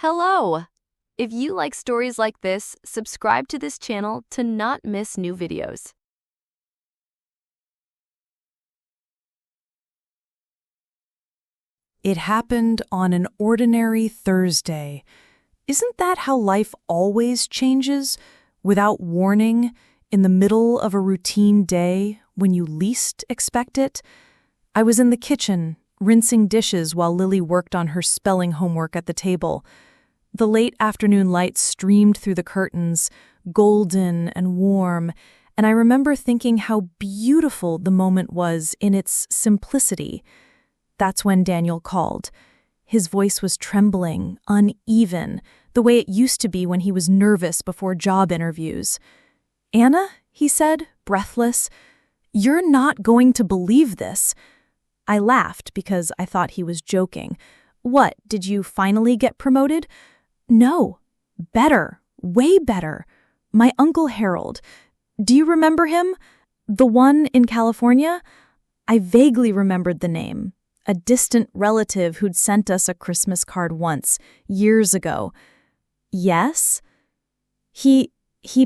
Hello! If you like stories like this, subscribe to this channel to not miss new videos. It happened on an ordinary Thursday. Isn't that how life always changes? Without warning, in the middle of a routine day, when you least expect it? I was in the kitchen, rinsing dishes while Lily worked on her spelling homework at the table. The late afternoon light streamed through the curtains, golden and warm, and I remember thinking how beautiful the moment was in its simplicity. That's when Daniel called. His voice was trembling, uneven, the way it used to be when he was nervous before job interviews. "Anna," he said, breathless, "you're not going to believe this." I laughed because I thought he was joking. "What, did you finally get promoted?" "No. Better. Way better. My Uncle Harold. Do you remember him? The one in California?" I vaguely remembered the name. A distant relative who'd sent us a Christmas card once, years ago. "Yes? He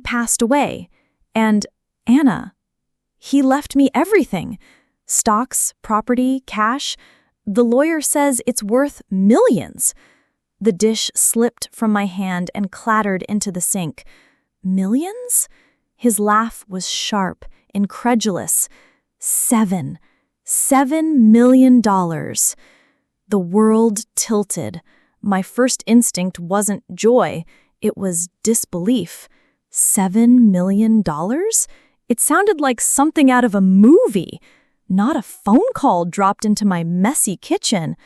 passed away. And, Anna, he left me everything. Stocks, property, cash. The lawyer says it's worth millions." The dish slipped from my hand and clattered into the sink. "Millions?" His laugh was sharp, incredulous. $7 million. The world tilted. My first instinct wasn't joy, it was disbelief. $7 million? It sounded like something out of a movie, not a phone call dropped into my messy kitchen.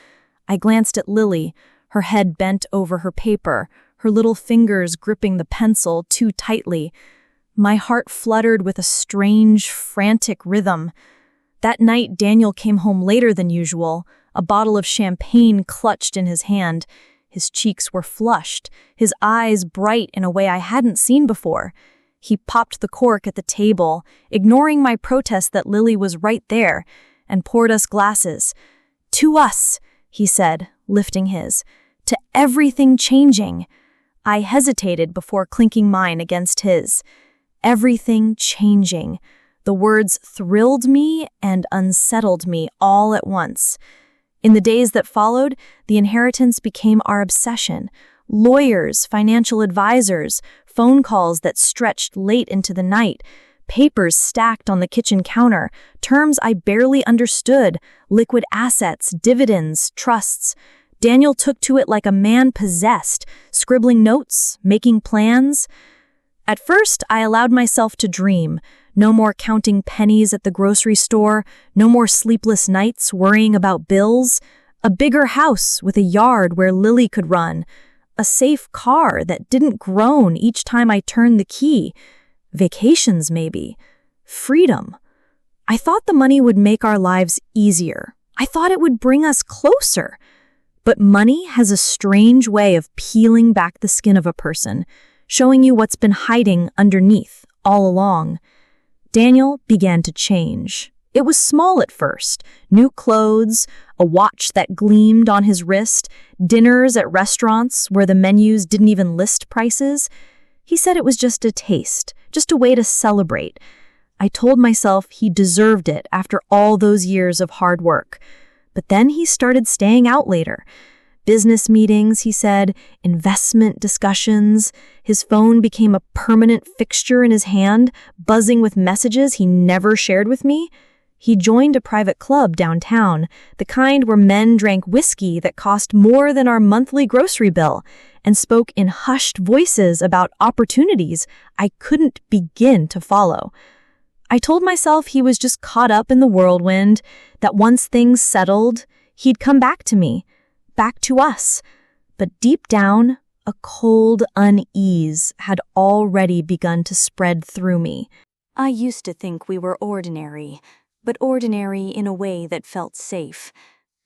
I glanced at Lily, her head bent over her paper, her little fingers gripping the pencil too tightly. My heart fluttered with a strange, frantic rhythm. That night, Daniel came home later than usual, a bottle of champagne clutched in his hand. His cheeks were flushed, his eyes bright in a way I hadn't seen before. He popped the cork at the table, ignoring my protest that Lily was right there, and poured us glasses. "To us," he said, lifting his. "To everything changing." I hesitated before clinking mine against his. Everything changing. The words thrilled me and unsettled me all at once. In the days that followed, the inheritance became our obsession. Lawyers, financial advisors, phone calls that stretched late into the night, papers stacked on the kitchen counter, terms I barely understood, liquid assets, dividends, trusts. Daniel took to it like a man possessed, scribbling notes, making plans. At first, I allowed myself to dream. No more counting pennies at the grocery store, no more sleepless nights worrying about bills. A bigger house with a yard where Lily could run. A safe car that didn't groan each time I turned the key. Vacations, maybe. Freedom. I thought the money would make our lives easier. I thought it would bring us closer. But money has a strange way of peeling back the skin of a person, showing you what's been hiding underneath all along. Daniel began to change. It was small at first. New clothes, a watch that gleamed on his wrist, dinners at restaurants where the menus didn't even list prices. He said it was just a taste, just a way to celebrate. I told myself he deserved it after all those years of hard work. But then he started staying out later. Business meetings, he said, investment discussions. His phone became a permanent fixture in his hand, buzzing with messages he never shared with me. He joined a private club downtown, the kind where men drank whiskey that cost more than our monthly grocery bill, and spoke in hushed voices about opportunities I couldn't begin to follow. I told myself he was just caught up in the whirlwind, that once things settled, he'd come back to me, back to us. But deep down, a cold unease had already begun to spread through me. I used to think we were ordinary, but ordinary in a way that felt safe.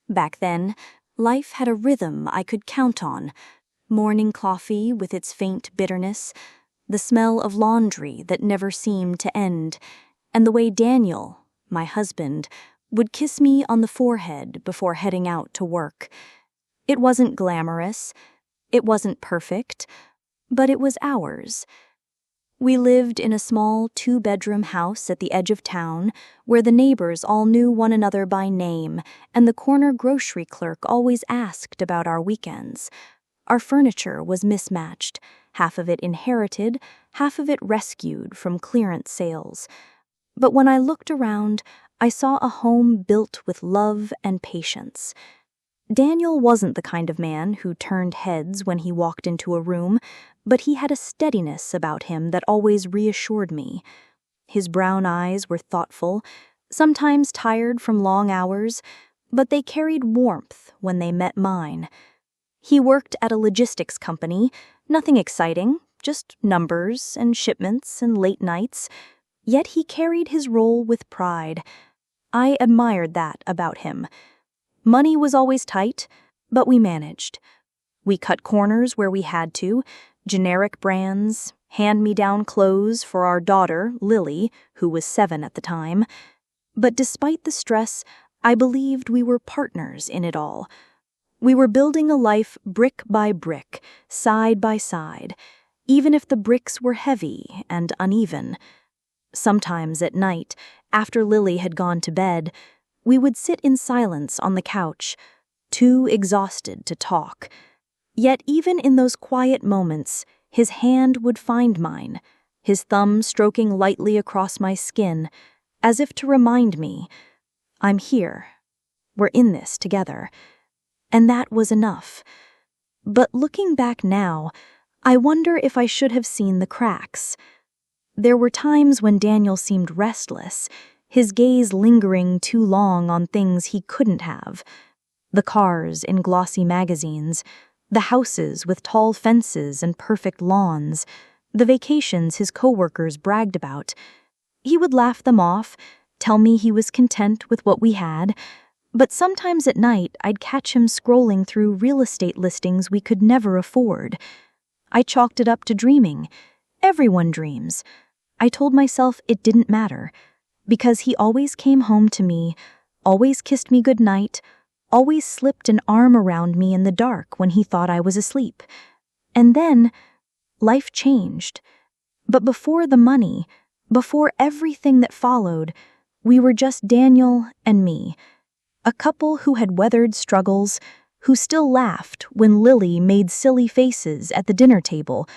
Back then, life had a rhythm I could count on. Morning coffee with its faint bitterness, the smell of laundry that never seemed to end, and the way Daniel, my husband, would kiss me on the forehead before heading out to work. It wasn't glamorous. It wasn't perfect, but it was ours. We lived in a small 2-bedroom house at the edge of town where the neighbors all knew one another by name, and the corner grocery clerk always asked about our weekends. Our furniture was mismatched, half of it inherited, half of it rescued from clearance sales. But when I looked around, I saw a home built with love and patience. Daniel wasn't the kind of man who turned heads when he walked into a room, but he had a steadiness about him that always reassured me. His brown eyes were thoughtful, sometimes tired from long hours, but they carried warmth when they met mine. He worked at a logistics company, nothing exciting, just numbers and shipments and late nights, yet he carried his role with pride. I admired that about him. Money was always tight, but we managed. We cut corners where we had to, generic brands, hand-me-down clothes for our daughter, Lily, who was 7 at the time. But despite the stress, I believed we were partners in it all. We were building a life brick by brick, side by side, even if the bricks were heavy and uneven. Sometimes at night, after Lily had gone to bed, we would sit in silence on the couch, too exhausted to talk. Yet even in those quiet moments, his hand would find mine, his thumb stroking lightly across my skin, as if to remind me, I'm here. We're in this together. And that was enough. But looking back now, I wonder if I should have seen the cracks. There were times when Daniel seemed restless, his gaze lingering too long on things he couldn't have. The cars in glossy magazines, the houses with tall fences and perfect lawns, the vacations his coworkers bragged about. He would laugh them off, tell me he was content with what we had, but sometimes at night I'd catch him scrolling through real estate listings we could never afford. I chalked it up to dreaming. Everyone dreams. I told myself it didn't matter, because he always came home to me, always kissed me goodnight, always slipped an arm around me in the dark when he thought I was asleep. And then, life changed. But before the money, before everything that followed, we were just Daniel and me, a couple who had weathered struggles, who still laughed when Lily made silly faces at the dinner table,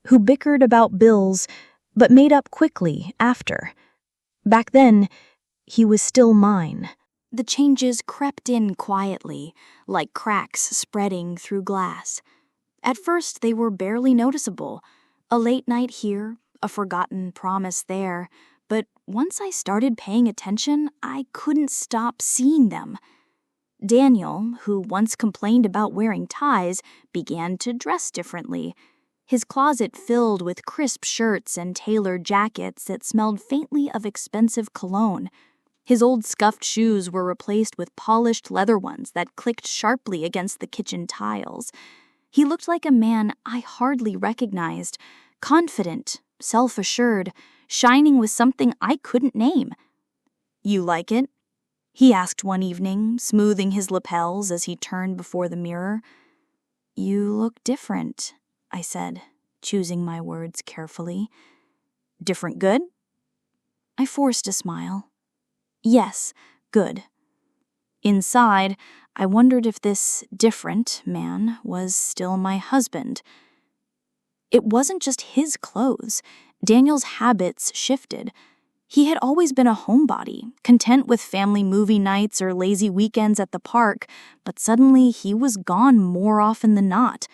who bickered about bills, but made up quickly after. Back then, he was still mine. The changes crept in quietly, like cracks spreading through glass. At first, they were barely noticeable. A late night here, a forgotten promise there. But once I started paying attention, I couldn't stop seeing them. Daniel, who once complained about wearing ties, began to dress differently. His closet filled with crisp shirts and tailored jackets that smelled faintly of expensive cologne. His old scuffed shoes were replaced with polished leather ones that clicked sharply against the kitchen tiles. He looked like a man I hardly recognized, confident, self-assured, shining with something I couldn't name. "You like it?" he asked one evening, smoothing his lapels as he turned before the mirror. "You look different," I said, choosing my words carefully. "Different good?" I forced a smile. "Yes, good." Inside, I wondered if this different man was still my husband. It wasn't just his clothes. Daniel's habits shifted. He had always been a homebody, content with family movie nights or lazy weekends at the park, but suddenly he was gone more often than not.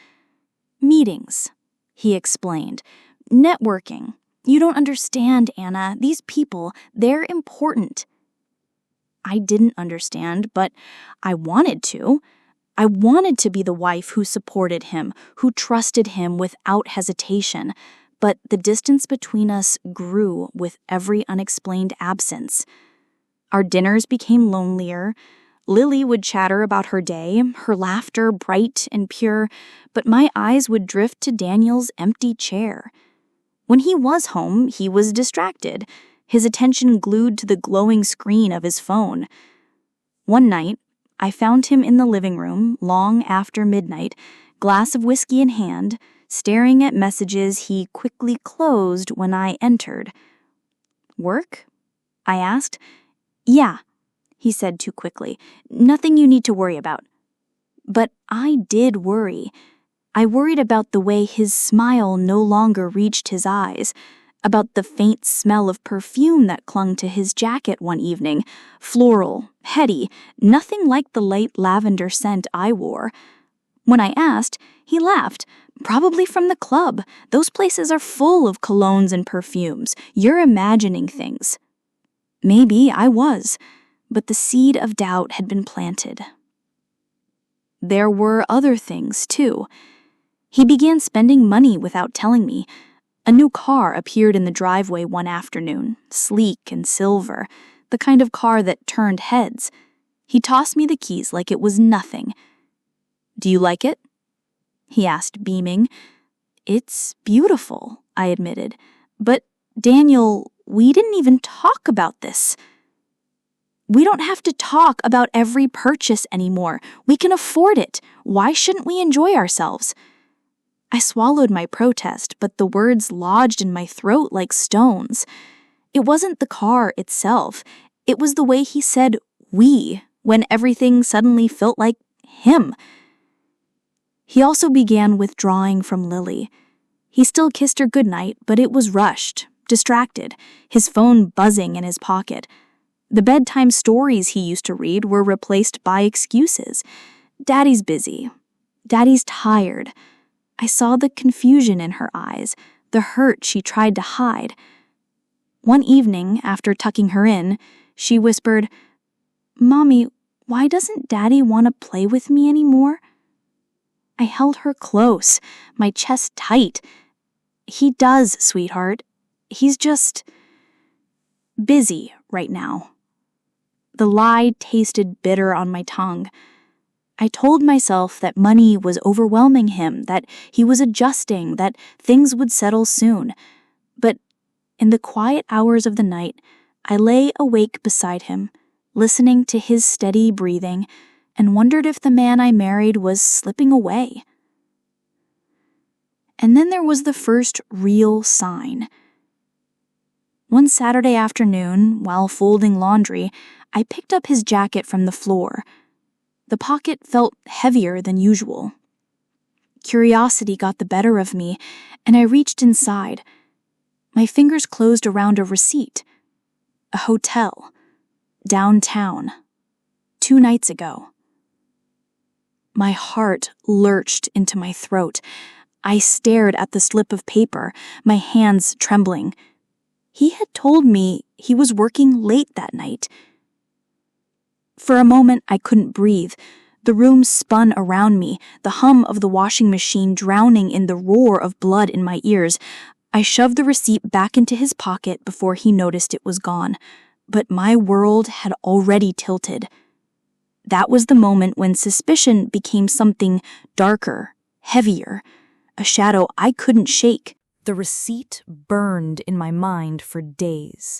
"Meetings," he explained. "Networking. You don't understand, Anna. These people, they're important." I didn't understand, but I wanted to. I wanted to be the wife who supported him, who trusted him without hesitation. But the distance between us grew with every unexplained absence. Our dinners became lonelier. Lily would chatter about her day, her laughter bright and pure, but my eyes would drift to Daniel's empty chair. When he was home, he was distracted, his attention glued to the glowing screen of his phone. One night, I found him in the living room long after midnight, glass of whiskey in hand, staring at messages he quickly closed when I entered. "Work?" I asked. "Yeah," he said too quickly. "Nothing you need to worry about." But I did worry. I worried about the way his smile no longer reached his eyes, about the faint smell of perfume that clung to his jacket one evening, floral, heady, nothing like the light lavender scent I wore. When I asked, he laughed. "Probably from the club. Those places are full of colognes and perfumes. You're imagining things." Maybe I was, but the seed of doubt had been planted. There were other things, too. He began spending money without telling me. A new car appeared in the driveway one afternoon, sleek and silver, the kind of car that turned heads. He tossed me the keys like it was nothing. "Do you like it?" he asked, beaming. "It's beautiful," I admitted. "But, Daniel, we didn't even talk about this." "We don't have to talk about every purchase anymore. We can afford it. Why shouldn't we enjoy ourselves?" I swallowed my protest, but the words lodged in my throat like stones. It wasn't the car itself. It was the way he said "we" when everything suddenly felt like him. He also began withdrawing from Lily. He still kissed her goodnight, but it was rushed, distracted, his phone buzzing in his pocket. The bedtime stories he used to read were replaced by excuses. "Daddy's busy. Daddy's tired." I saw the confusion in her eyes, the hurt she tried to hide. One evening, after tucking her in, she whispered, "Mommy, why doesn't Daddy want to play with me anymore?" I held her close, my chest tight. "He does, sweetheart. He's just busy right now." The lie tasted bitter on my tongue. I told myself that money was overwhelming him, that he was adjusting, that things would settle soon. But in the quiet hours of the night, I lay awake beside him, listening to his steady breathing, and wondered if the man I married was slipping away. And then there was the first real sign. One Saturday afternoon, while folding laundry, I picked up his jacket from the floor. The pocket felt heavier than usual. Curiosity got the better of me, and I reached inside. My fingers closed around a receipt. A hotel. Downtown. 2 nights ago. My heart lurched into my throat. I stared at the slip of paper, my hands trembling. He had told me he was working late that night. For a moment, I couldn't breathe. The room spun around me, the hum of the washing machine drowning in the roar of blood in my ears. I shoved the receipt back into his pocket before he noticed it was gone. But my world had already tilted. That was the moment when suspicion became something darker, heavier, a shadow I couldn't shake. The receipt burned in my mind for days.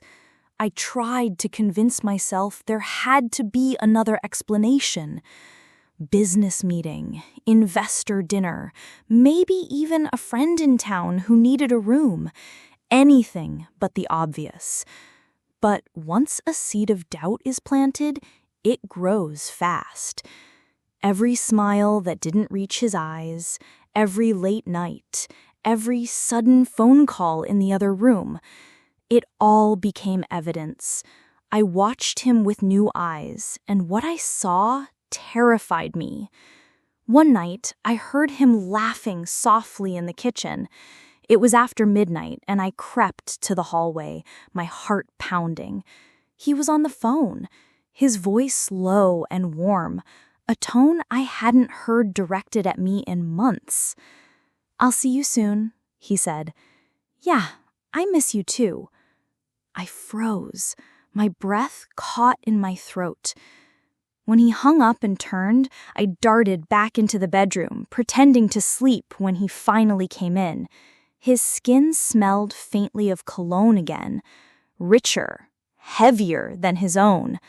I tried to convince myself there had to be another explanation. Business meeting, investor dinner, maybe even a friend in town who needed a room. Anything but the obvious. But once a seed of doubt is planted, it grows fast. Every smile that didn't reach his eyes, every late night, every sudden phone call in the other room, it all became evidence. I watched him with new eyes, and what I saw terrified me. One night, I heard him laughing softly in the kitchen. It was after midnight, and I crept to the hallway, my heart pounding. He was on the phone, his voice low and warm, a tone I hadn't heard directed at me in months. "I'll see you soon," he said. "Yeah, I miss you too." I froze, my breath caught in my throat. When he hung up and turned, I darted back into the bedroom, pretending to sleep when he finally came in. His skin smelled faintly of cologne again, richer, heavier than his own.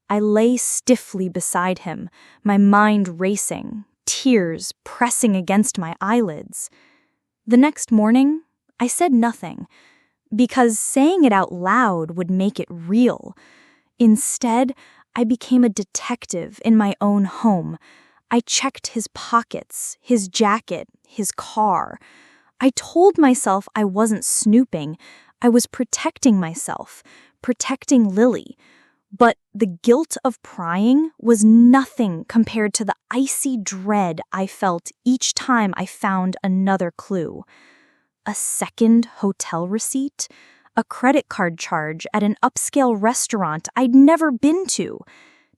I lay stiffly beside him, my mind racing, tears pressing against my eyelids. The next morning, I said nothing, because saying it out loud would make it real. Instead, I became a detective in my own home. I checked his pockets, his jacket, his car. I told myself I wasn't snooping. I was protecting myself, protecting Lily. But the guilt of prying was nothing compared to the icy dread I felt each time I found another clue. A second hotel receipt? A credit card charge at an upscale restaurant I'd never been to.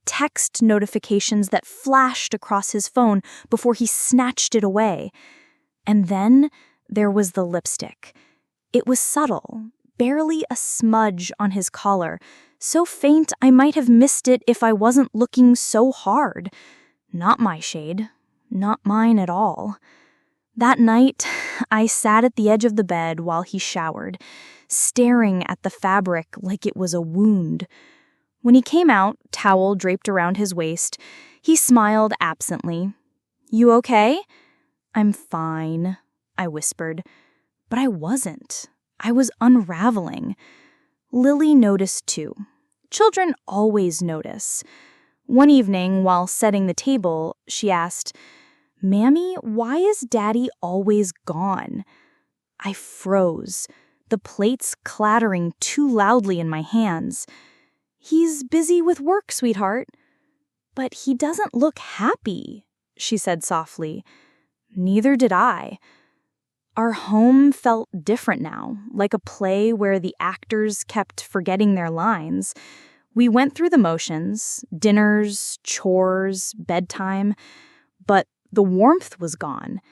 Text notifications that flashed across his phone before he snatched it away. And then there was the lipstick. It was subtle, barely a smudge on his collar, so faint I might have missed it if I wasn't looking so hard. Not my shade, not mine at all. That night, I sat at the edge of the bed while he showered, staring at the fabric like it was a wound. When he came out, towel draped around his waist, he smiled absently. "You okay?" "I'm fine," I whispered. But I wasn't. I was unraveling. Lily noticed too. Children always notice. One evening, while setting the table, she asked, "Mammy, why is Daddy always gone?" I froze, the plates clattering too loudly in my hands. "He's busy with work, sweetheart." "But he doesn't look happy," she said softly. Neither did I. Our home felt different now, like a play where the actors kept forgetting their lines. We went through the motions, dinners, chores, bedtime, but the warmth was gone.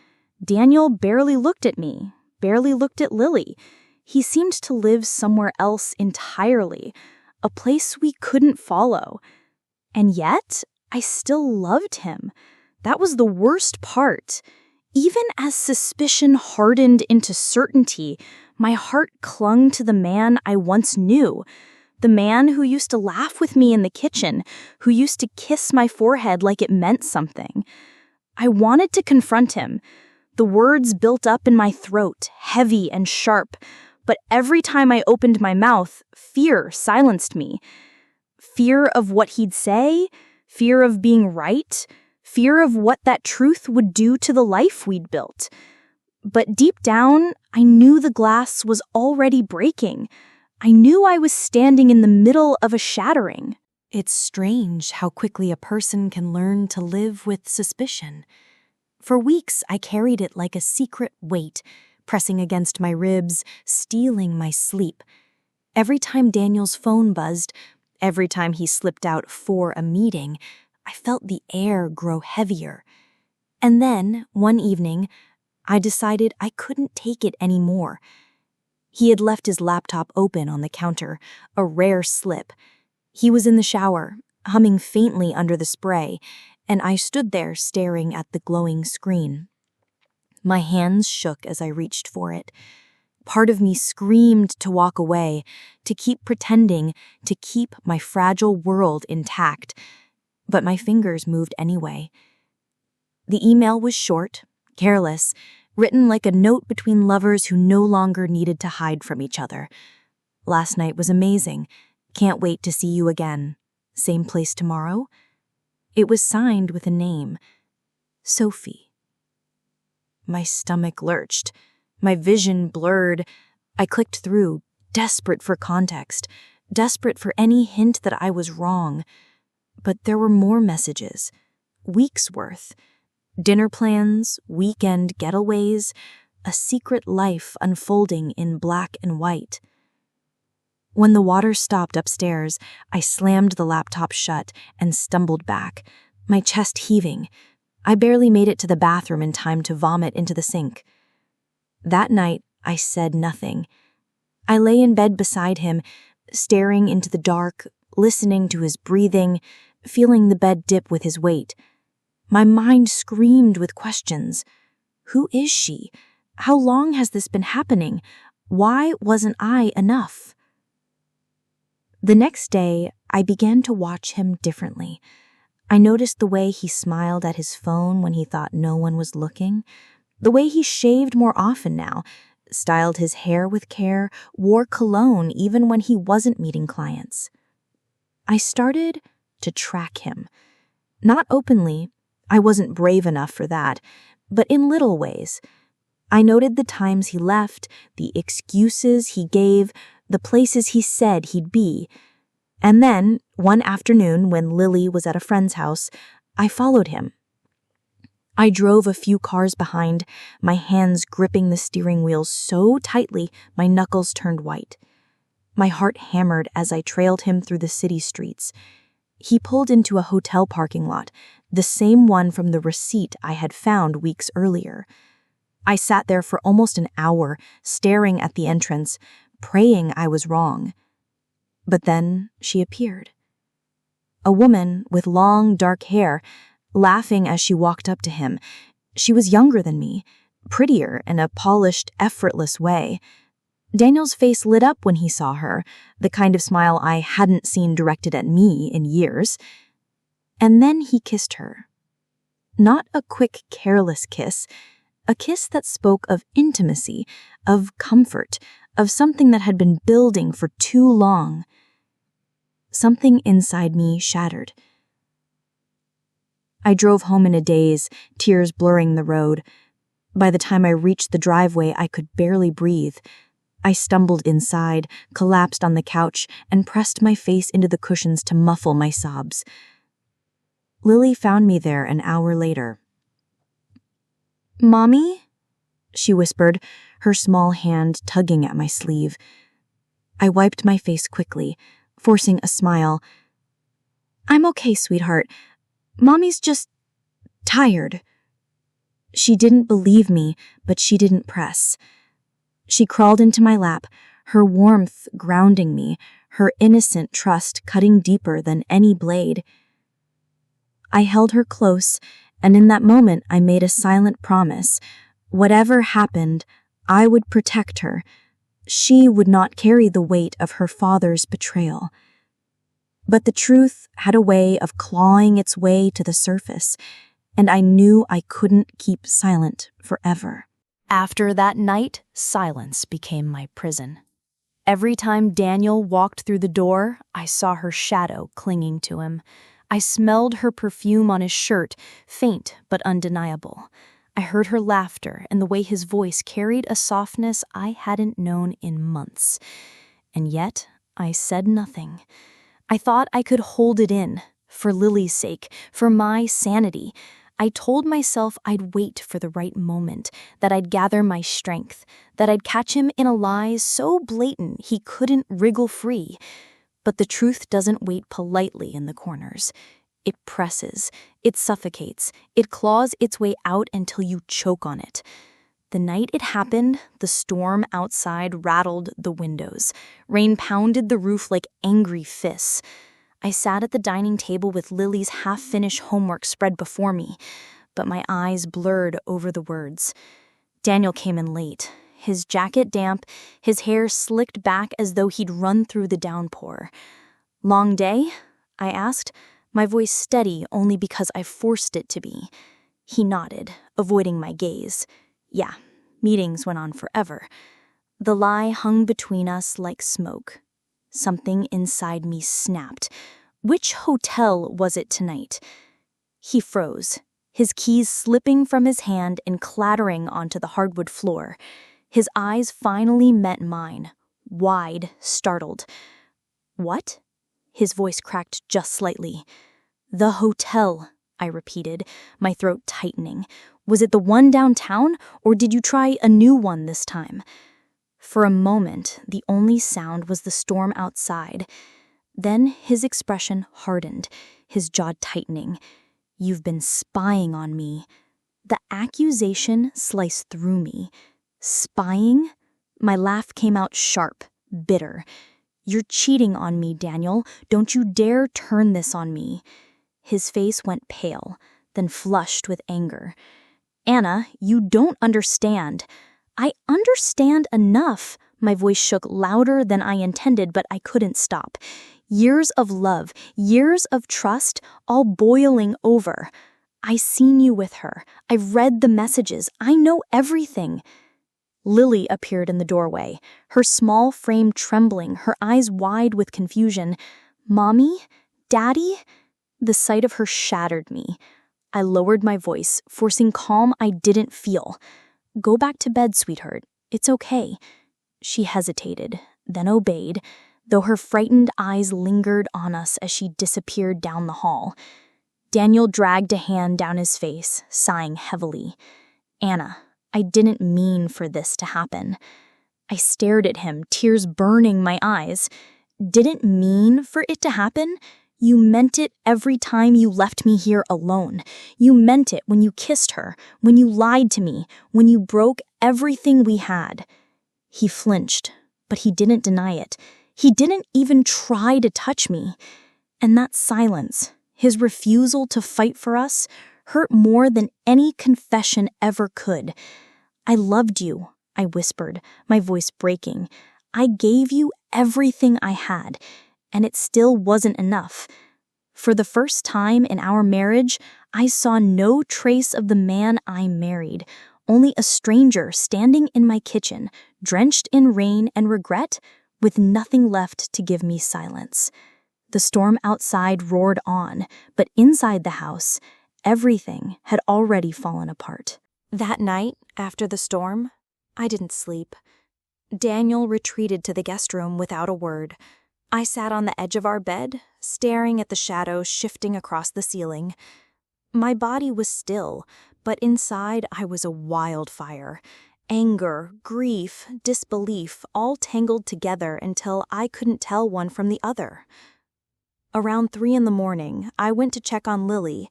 Daniel barely looked at me, barely looked at Lily. He seemed to live somewhere else entirely, a place we couldn't follow. And yet, I still loved him. That was the worst part. Even as suspicion hardened into certainty, my heart clung to the man I once knew. The man who used to laugh with me in the kitchen, who used to kiss my forehead like it meant something. I wanted to confront him. The words built up in my throat, heavy and sharp, but every time I opened my mouth, fear silenced me. Fear of what he'd say, fear of being right, fear of what that truth would do to the life we'd built. But deep down, I knew the glass was already breaking. I knew I was standing in the middle of a shattering. It's strange how quickly a person can learn to live with suspicion. For weeks, I carried it like a secret weight, pressing against my ribs, stealing my sleep. Every time Daniel's phone buzzed, every time he slipped out for a meeting, I felt the air grow heavier. And then, one evening, I decided I couldn't take it anymore. He had left his laptop open on the counter, a rare slip. He was in the shower, humming faintly under the spray, and I stood there staring at the glowing screen. My hands shook as I reached for it. Part of me screamed to walk away, to keep pretending, to keep my fragile world intact. But my fingers moved anyway. The email was short, careless, written like a note between lovers who no longer needed to hide from each other. "Last night was amazing. Can't wait to see you again. Same place tomorrow?" It was signed with a name. Sophie. My stomach lurched. My vision blurred. I clicked through, desperate for context, desperate for any hint that I was wrong. But there were more messages. Weeks worth. Dinner plans, weekend getaways, a secret life unfolding in black and white. When the water stopped upstairs, I slammed the laptop shut and stumbled back, my chest heaving. I barely made it to the bathroom in time to vomit into the sink. That night, I said nothing. I lay in bed beside him, staring into the dark, listening to his breathing, feeling the bed dip with his weight. My mind screamed with questions. Who is she? How long has this been happening? Why wasn't I enough? The next day, I began to watch him differently. I noticed the way he smiled at his phone when he thought no one was looking, the way he shaved more often now, styled his hair with care, wore cologne even when he wasn't meeting clients. I started to track him. Not openly, I wasn't brave enough for that, but in little ways. I noted the times he left, the excuses he gave, the places he said he'd be. And then, one afternoon when Lily was at a friend's house, I followed him. I drove a few cars behind, my hands gripping the steering wheel so tightly my knuckles turned white. My heart hammered as I trailed him through the city streets. He pulled into a hotel parking lot, the same one from the receipt I had found weeks earlier. I sat there for almost an hour, staring at the entrance, praying I was wrong. But then she appeared. A woman with long, dark hair, laughing as she walked up to him. She was younger than me, prettier in a polished, effortless way. Daniel's face lit up when he saw her, the kind of smile I hadn't seen directed at me in years. And then he kissed her. Not a quick, careless kiss, a kiss that spoke of intimacy, of comfort, of something that had been building for too long. Something inside me shattered. I drove home in a daze, tears blurring the road. By the time I reached the driveway, I could barely breathe. I stumbled inside, collapsed on the couch, and pressed my face into the cushions to muffle my sobs. Lily found me there an hour later. "Mommy?" she whispered, her small hand tugging at my sleeve. I wiped my face quickly, forcing a smile. "I'm okay, sweetheart. Mommy's just tired." She didn't believe me, but she didn't press. She crawled into my lap, her warmth grounding me, her innocent trust cutting deeper than any blade. I held her close, and in that moment I made a silent promise. Whatever happened, I would protect her. She would not carry the weight of her father's betrayal. But the truth had a way of clawing its way to the surface, and I knew I couldn't keep silent forever. After that night, silence became my prison. Every time Daniel walked through the door, I saw her shadow clinging to him. I smelled her perfume on his shirt, faint but undeniable. I heard her laughter and the way his voice carried a softness I hadn't known in months. And yet, I said nothing. I thought I could hold it in, for Lily's sake, for my sanity. I told myself I'd wait for the right moment, that I'd gather my strength, that I'd catch him in a lie so blatant he couldn't wriggle free. But the truth doesn't wait politely in the corners. It presses, it suffocates, it claws its way out until you choke on it. The night it happened, the storm outside rattled the windows. Rain pounded the roof like angry fists. I sat at the dining table with Lily's half-finished homework spread before me, but my eyes blurred over the words. Daniel came in late, his jacket damp, his hair slicked back as though he'd run through the downpour. "Long day?" I asked, my voice steady only because I forced it to be. He nodded, avoiding my gaze. Yeah, meetings went on forever. The lie hung between us like smoke. Something inside me snapped. Which hotel was it tonight? He froze, his keys slipping from his hand and clattering onto the hardwood floor. His eyes finally met mine, wide, startled. "What?" His voice cracked just slightly. "The hotel," I repeated, my throat tightening. "Was it the one downtown, or did you try a new one this time?" For a moment, the only sound was the storm outside. Then his expression hardened, his jaw tightening. "You've been spying on me." The accusation sliced through me. Spying? My laugh came out sharp, bitter. "You're cheating on me, Daniel. Don't you dare turn this on me." His face went pale, then flushed with anger. "Anna, you don't understand." "I understand enough." My voice shook louder than I intended, but I couldn't stop. Years of love, years of trust, all boiling over. I seen you with her. I've read the messages. I know everything. Lily appeared in the doorway, her small frame trembling, her eyes wide with confusion. Mommy? Daddy? The sight of her shattered me. I lowered my voice, forcing calm I didn't feel. Go back to bed, sweetheart. It's okay. She hesitated, then obeyed, though her frightened eyes lingered on us as she disappeared down the hall. Daniel dragged a hand down his face, sighing heavily. Anna, I didn't mean for this to happen. I stared at him, tears burning my eyes. Didn't mean for it to happen? You meant it every time you left me here alone. You meant it when you kissed her, when you lied to me, when you broke everything we had. He flinched, but he didn't deny it. He didn't even try to touch me. And that silence, his refusal to fight for us, hurt more than any confession ever could. I loved you, I whispered, my voice breaking. I gave you everything I had, and it still wasn't enough. For the first time in our marriage, I saw no trace of the man I married, only a stranger standing in my kitchen, drenched in rain and regret, with nothing left to give me silence. The storm outside roared on, but inside the house, everything had already fallen apart. That night, after the storm, I didn't sleep. Daniel retreated to the guest room without a word. I sat on the edge of our bed, staring at the shadows shifting across the ceiling. My body was still, but inside I was a wildfire. Anger, grief, disbelief, all tangled together until I couldn't tell one from the other. Around 3 a.m, I went to check on Lily.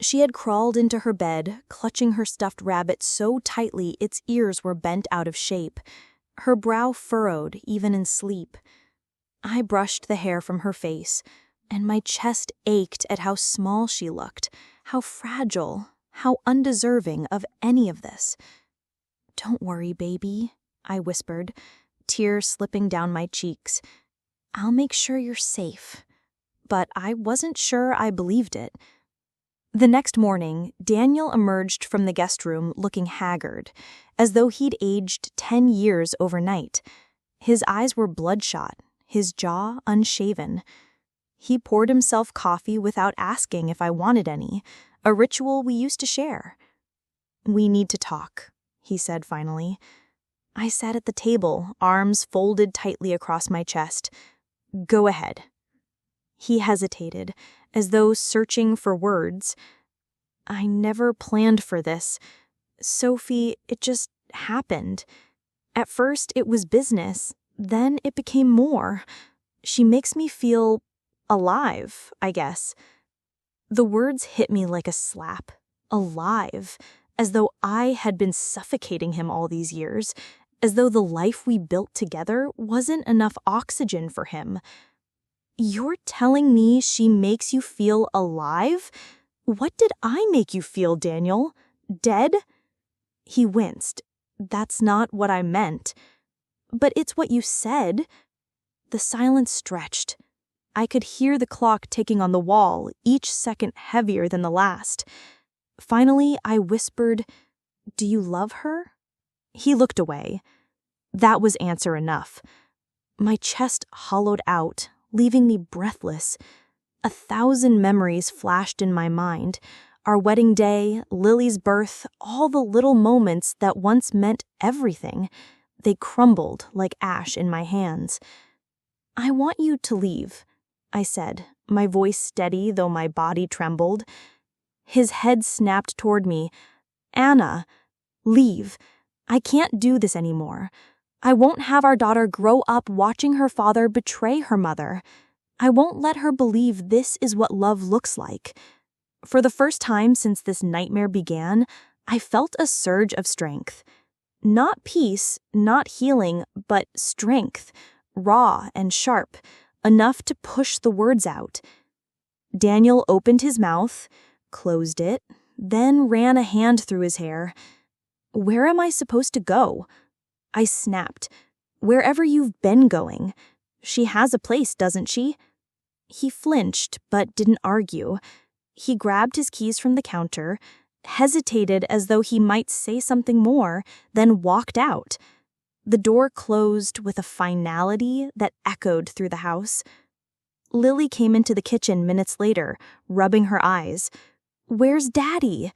She had crawled into her bed, clutching her stuffed rabbit so tightly its ears were bent out of shape. Her brow furrowed, even in sleep. I brushed the hair from her face, and my chest ached at how small she looked, how fragile, how undeserving of any of this. Don't worry, baby, I whispered, tears slipping down my cheeks. I'll make sure you're safe. But I wasn't sure I believed it. The next morning, Daniel emerged from the guest room looking haggard, as though he'd aged 10 years overnight. His eyes were bloodshot, his jaw unshaven. He poured himself coffee without asking if I wanted any, a ritual we used to share. We need to talk, he said finally. I sat at the table, arms folded tightly across my chest. Go ahead. He hesitated, as though searching for words. I never planned for this. Sophie, it just happened. At first, it was business. Then it became more. She makes me feel alive, I guess. The words hit me like a slap. Alive. As though I had been suffocating him all these years. As though the life we built together wasn't enough oxygen for him. You're telling me she makes you feel alive? What did I make you feel, Daniel? Dead? He winced. That's not what I meant. But it's what you said. The silence stretched. I could hear the clock ticking on the wall, each second heavier than the last. Finally, I whispered, Do you love her? He looked away. That was answer enough. My chest hollowed out, leaving me breathless. 1,000 memories flashed in my mind. Our wedding day, Lily's birth, all the little moments that once meant everything. They crumbled like ash in my hands. I want you to leave, I said, my voice steady though my body trembled. His head snapped toward me. Anna, leave. I can't do this anymore. I won't have our daughter grow up watching her father betray her mother. I won't let her believe this is what love looks like. For the first time since this nightmare began, I felt a surge of strength. Not peace, not healing, but strength, raw and sharp, enough to push the words out. Daniel opened his mouth, closed it, then ran a hand through his hair. Where am I supposed to go? I snapped. Wherever you've been going. She has a place, doesn't she? He flinched, but didn't argue. He grabbed his keys from the counter, hesitated as though he might say something more, then walked out. The door closed with a finality that echoed through the house. Lily came into the kitchen minutes later, rubbing her eyes. "Where's Daddy?"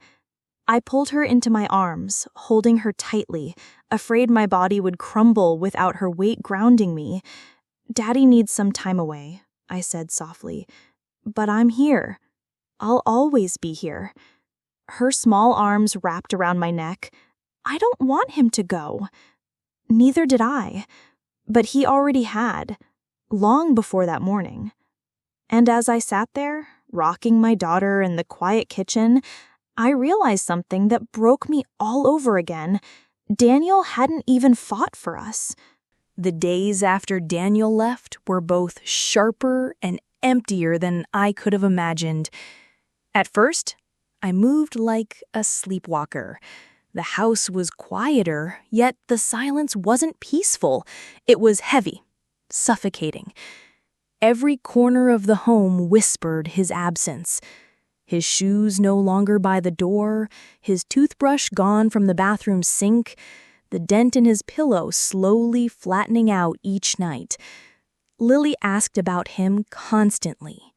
I pulled her into my arms, holding her tightly, afraid my body would crumble without her weight grounding me. "Daddy needs some time away," I said softly. "But I'm here. I'll always be here." Her small arms wrapped around my neck. I don't want him to go. Neither did I. But he already had, long before that morning. And as I sat there, rocking my daughter in the quiet kitchen, I realized something that broke me all over again. Daniel hadn't even fought for us. The days after Daniel left were both sharper and emptier than I could have imagined. At first, I moved like a sleepwalker. The house was quieter, yet the silence wasn't peaceful. It was heavy, suffocating. Every corner of the home whispered his absence. His shoes no longer by the door, his toothbrush gone from the bathroom sink, the dent in his pillow slowly flattening out each night. Lily asked about him constantly.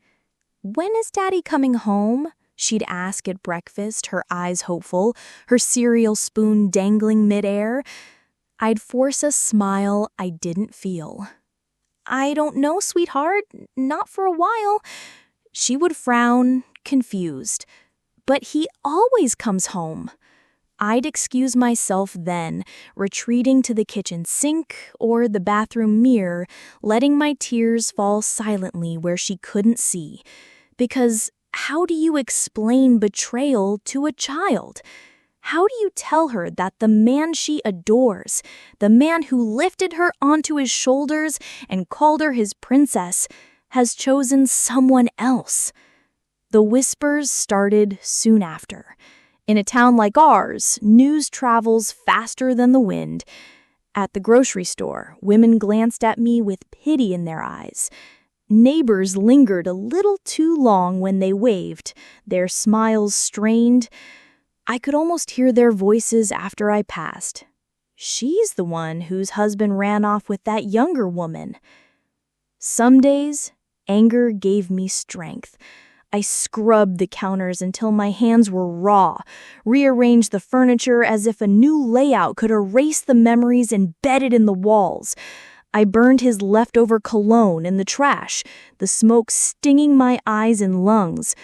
"When is Daddy coming home?" she'd ask at breakfast, her eyes hopeful, her cereal spoon dangling midair. I'd force a smile I didn't feel. "I don't know, sweetheart. Not for a while." She would frown, confused. "But he always comes home." I'd excuse myself then, retreating to the kitchen sink or the bathroom mirror, letting my tears fall silently where she couldn't see. Because how do you explain betrayal to a child? How do you tell her that the man she adores, the man who lifted her onto his shoulders and called her his princess, has chosen someone else? The whispers started soon after. In a town like ours, news travels faster than the wind. At the grocery store, women glanced at me with pity in their eyes. Neighbors lingered a little too long when they waved, their smiles strained. I could almost hear their voices after I passed. "She's the one whose husband ran off with that younger woman." Some days, anger gave me strength. I scrubbed the counters until my hands were raw, rearranged the furniture as if a new layout could erase the memories embedded in the walls. I burned his leftover cologne in the trash, the smoke stinging my eyes and lungs.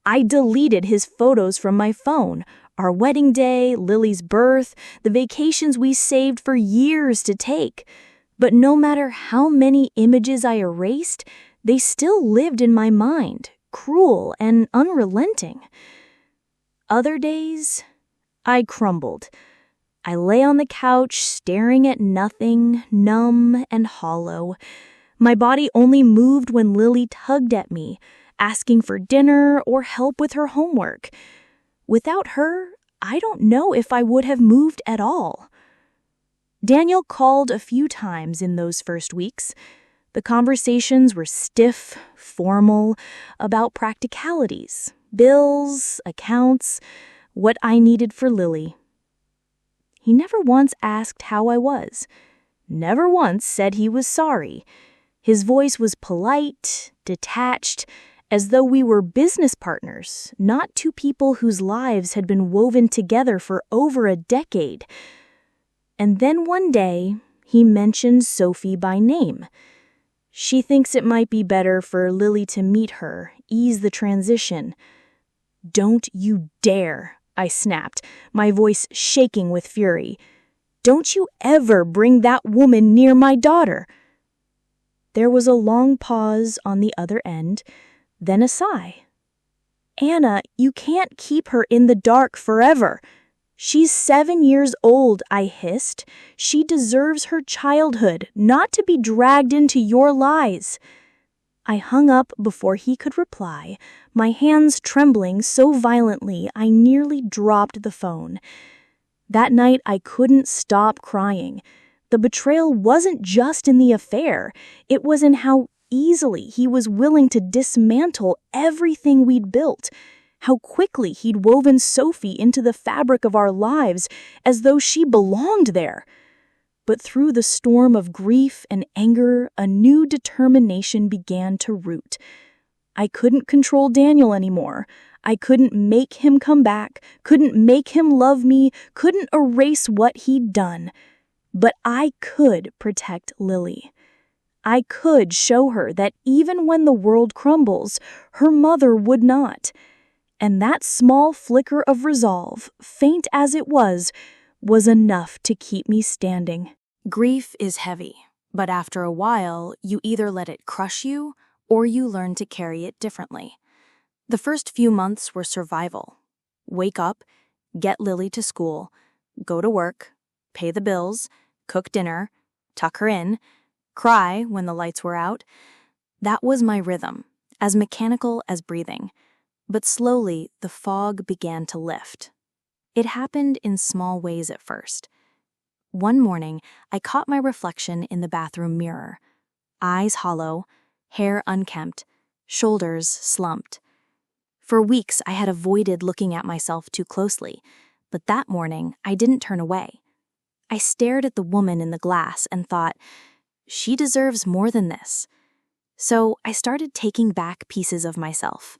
I deleted his photos from my phone, our wedding day, Lily's birth, the vacations we saved for years to take. But no matter how many images I erased, they still lived in my mind, cruel and unrelenting. Other days, I crumbled. I lay on the couch, staring at nothing, numb and hollow. My body only moved when Lily tugged at me, asking for dinner or help with her homework. Without her, I don't know if I would have moved at all. Daniel called a few times in those first weeks. The conversations were stiff, formal, about practicalities, bills, accounts, what I needed for Lily. He never once asked how I was, never once said he was sorry. His voice was polite, detached, as though we were business partners, not two people whose lives had been woven together for over a decade. And then one day, he mentioned Sophie by name. She thinks it might be better for Lily to meet her, ease the transition. "Don't you dare," I snapped, my voice shaking with fury. "Don't you ever bring that woman near my daughter." There was a long pause on the other end, then a sigh. "Anna, you can't keep her in the dark forever. She's 7 years old," I hissed. "She deserves her childhood, not to be dragged into your lies." I hung up before he could reply, my hands trembling so violently I nearly dropped the phone. That night I couldn't stop crying. The betrayal wasn't just in the affair, it was in how easily he was willing to dismantle everything we'd built, how quickly he'd woven Sophie into the fabric of our lives as though she belonged there. But through the storm of grief and anger, a new determination began to root. I couldn't control Daniel anymore. I couldn't make him come back, couldn't make him love me, couldn't erase what he'd done. But I could protect Lily. I could show her that even when the world crumbles, her mother would not. And that small flicker of resolve, faint as it was enough to keep me standing. Grief is heavy, but after a while, you either let it crush you or you learn to carry it differently. The first few months were survival. Wake up, get Lily to school, go to work, pay the bills, cook dinner, tuck her in, cry when the lights were out. That was my rhythm, as mechanical as breathing. But slowly, the fog began to lift. It happened in small ways at first. One morning, I caught my reflection in the bathroom mirror. Eyes hollow, hair unkempt, shoulders slumped. For weeks, I had avoided looking at myself too closely, but that morning, I didn't turn away. I stared at the woman in the glass and thought, she deserves more than this. So I started taking back pieces of myself.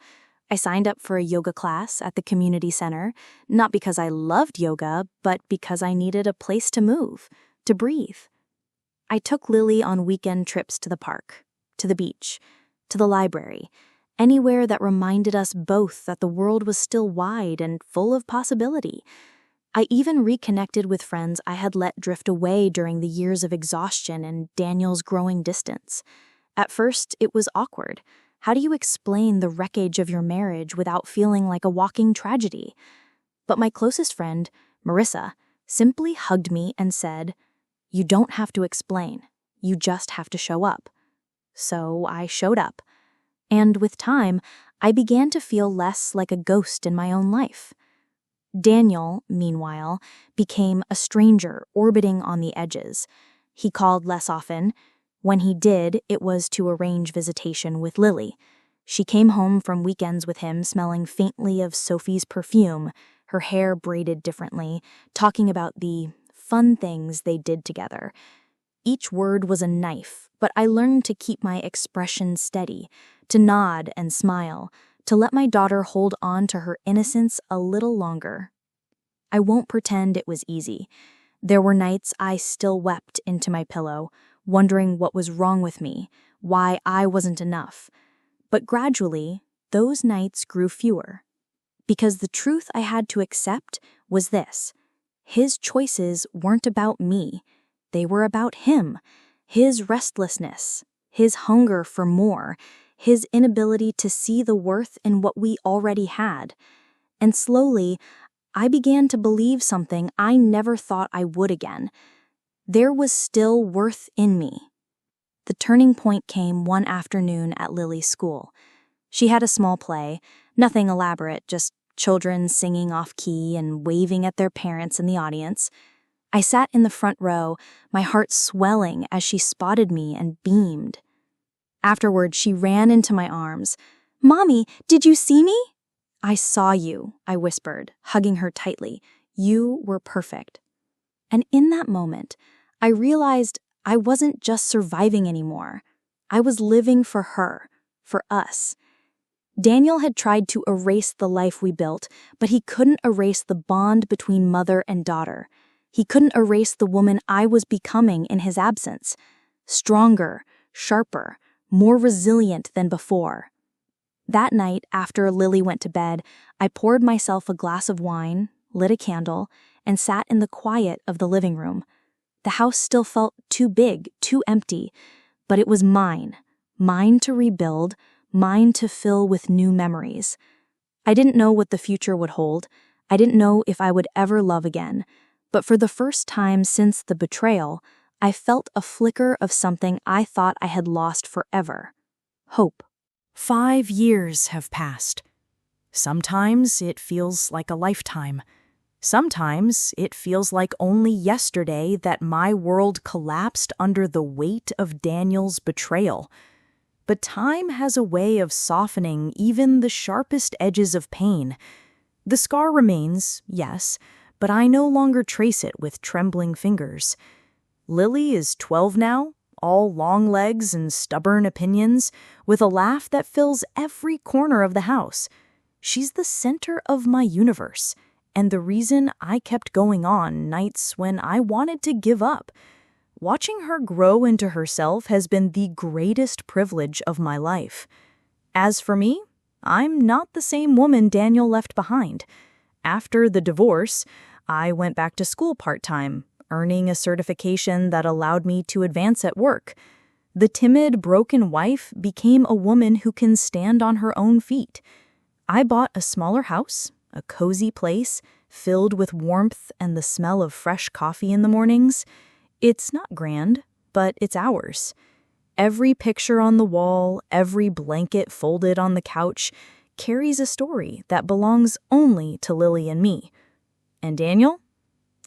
I signed up for a yoga class at the community center, not because I loved yoga, but because I needed a place to move, to breathe. I took Lily on weekend trips to the park, to the beach, to the library, anywhere that reminded us both that the world was still wide and full of possibility. I even reconnected with friends I had let drift away during the years of exhaustion and Daniel's growing distance. At first, it was awkward. How do you explain the wreckage of your marriage without feeling like a walking tragedy? But my closest friend, Marissa, simply hugged me and said, "You don't have to explain. You just have to show up." So I showed up. And with time, I began to feel less like a ghost in my own life. Daniel, meanwhile, became a stranger orbiting on the edges. He called less often. When he did, it was to arrange visitation with Lily. She came home from weekends with him smelling faintly of Sophie's perfume, her hair braided differently, talking about the fun things they did together. Each word was a knife, but I learned to keep my expression steady, to nod and smile, to let my daughter hold on to her innocence a little longer. I won't pretend it was easy. There were nights I still wept into my pillow, wondering what was wrong with me, why I wasn't enough. But gradually, those nights grew fewer. Because the truth I had to accept was this: his choices weren't about me. They were about him, his restlessness, his hunger for more, his inability to see the worth in what we already had. And slowly, I began to believe something I never thought I would again. There was still worth in me. The turning point came one afternoon at Lily's school. She had a small play, nothing elaborate, just children singing off-key and waving at their parents in the audience. I sat in the front row, my heart swelling as she spotted me and beamed. Afterward, she ran into my arms. "Mommy, did you see me?" "I saw you," I whispered, hugging her tightly. "You were perfect." And in that moment, I realized I wasn't just surviving anymore. I was living for her, for us. Daniel had tried to erase the life we built, but he couldn't erase the bond between mother and daughter. He couldn't erase the woman I was becoming in his absence. Stronger, sharper, more resilient than before. That night, after Lily went to bed, I poured myself a glass of wine, lit a candle, and sat in the quiet of the living room. The house still felt too big, too empty, but it was mine to rebuild, mine to fill with new memories. I didn't know what the future would hold. I didn't know if I would ever love again. But for the first time since the betrayal, I felt a flicker of something I thought I had lost forever: hope. 5 years have passed. Sometimes it feels like a lifetime. Sometimes it feels like only yesterday that my world collapsed under the weight of Daniel's betrayal. But time has a way of softening even the sharpest edges of pain. The scar remains, yes, but I no longer trace it with trembling fingers. Lily is 12 now, all long legs and stubborn opinions, with a laugh that fills every corner of the house. She's the center of my universe, and the reason I kept going on nights when I wanted to give up. Watching her grow into herself has been the greatest privilege of my life. As for me, I'm not the same woman Daniel left behind. After the divorce, I went back to school part-time, earning a certification that allowed me to advance at work. The timid, broken wife became a woman who can stand on her own feet. I bought a smaller house, a cozy place, filled with warmth and the smell of fresh coffee in the mornings. It's not grand, but it's ours. Every picture on the wall, every blanket folded on the couch, carries a story that belongs only to Lily and me. And Daniel?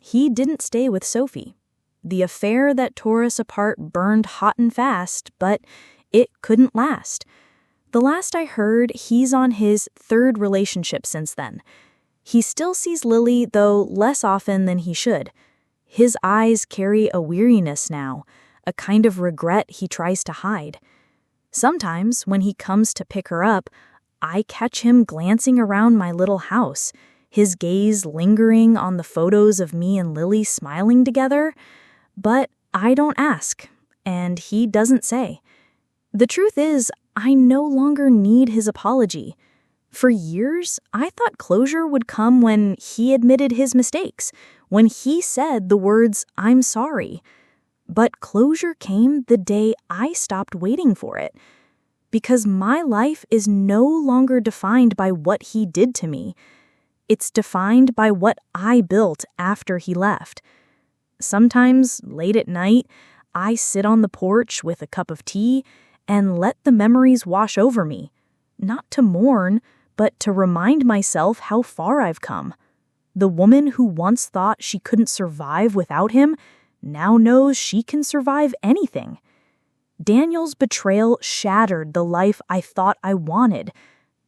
He didn't stay with Sophie. The affair that tore us apart burned hot and fast, but it couldn't last. The last I heard, he's on his third relationship since then. He still sees Lily, though less often than he should. His eyes carry a weariness now, a kind of regret he tries to hide. Sometimes, when he comes to pick her up, I catch him glancing around my little house, his gaze lingering on the photos of me and Lily smiling together. But I don't ask, and he doesn't say. The truth is, I no longer need his apology. For years, I thought closure would come when he admitted his mistakes, when he said the words, "I'm sorry." But closure came the day I stopped waiting for it. Because my life is no longer defined by what he did to me. It's defined by what I built after he left. Sometimes, late at night, I sit on the porch with a cup of tea and let the memories wash over me, not to mourn, but to remind myself how far I've come. The woman who once thought she couldn't survive without him now knows she can survive anything. Daniel's betrayal shattered the life I thought I wanted,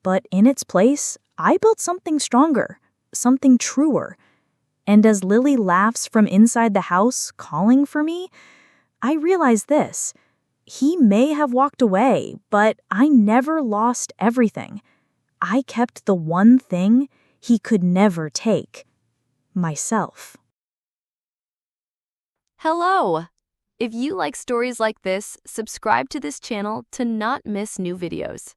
but in its place, I built something stronger, something truer. And as Lily laughs from inside the house, calling for me, I realize this. He may have walked away, but I never lost everything. I kept the one thing he could never take: myself. Hello! If you like stories like this, subscribe to this channel to not miss new videos.